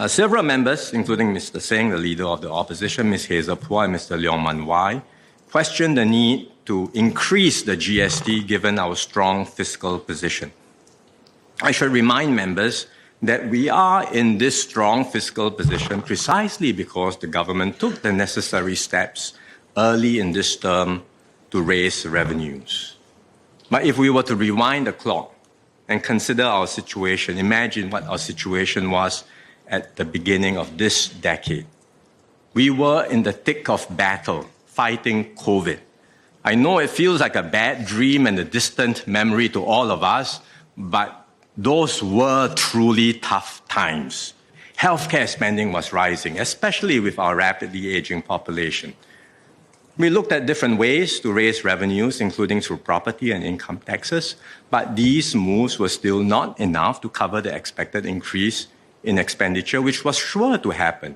Several members, including Mr. Singh, the leader of the opposition, Ms. Hazel Phua and Mr. Leong Man Wai, questioned the need to increase the GST given our strong fiscal position. I should remind members that we are in this strong fiscal position precisely because the government took the necessary steps early in this term to raise revenues. But if we were to rewind the clock and consider our situation, imagine what our situation was at the beginning of this decade. We were in the thick of battle, fighting COVID. I know it feels like a bad dream and a distant memory to all of us, but those were truly tough times. Healthcare spending was rising, especially with our rapidly aging population. We looked at different ways to raise revenues, including through property and income taxes, but these moves were still not enough to cover the expected increase in expenditure, which was sure to happen.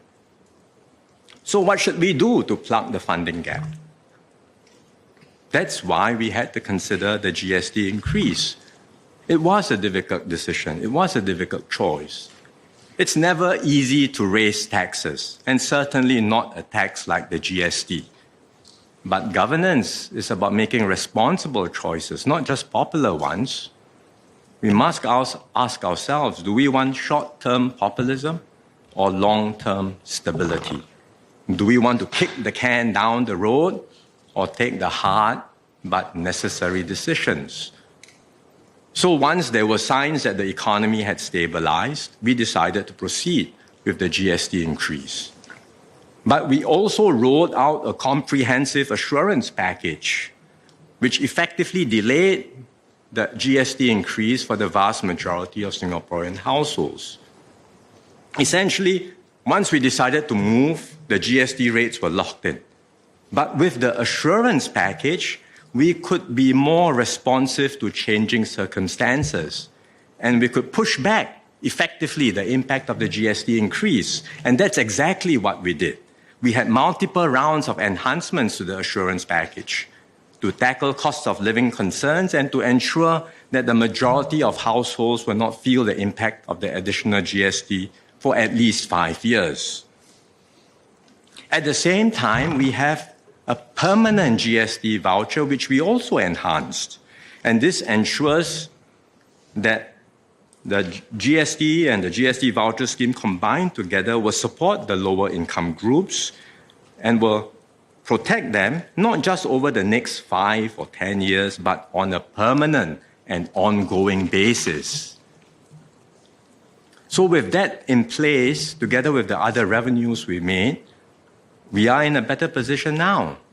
So what should we do to plug the funding gap? That's why we had to consider the GST increase. It was a difficult decision. It was a difficult choice. It's never easy to raise taxes, and certainly not a tax like the GST. But governance is about making responsible choices, not just popular ones. We must ask ourselves, do we want short-term populism or long-term stability? Do we want to kick the can down the road or take the hard but necessary decisions? So once there were signs that the economy had stabilized, we decided to proceed with the GST increase. But we also rolled out a comprehensive assurance package, which effectively delayed the GST increase for the vast majority of Singaporean households. Essentially, once we decided to move, the GST rates were locked in. But with the assurance package, we could be more responsive to changing circumstances, and we could push back effectively the impact of the GST increase. And that's exactly what we did. We had multiple rounds of enhancements to the assurance package to tackle cost of living concerns and to ensure that the majority of households will not feel the impact of the additional GST for at least 5 years. At the same time, we have a permanent GST voucher, which we also enhanced. And this ensures that the GST and the GST voucher scheme combined together will support the lower income groups and will protect them not just over the next 5 or 10 years, but on a permanent and ongoing basis. So with that in place, together with the other revenues we made, we are in a better position now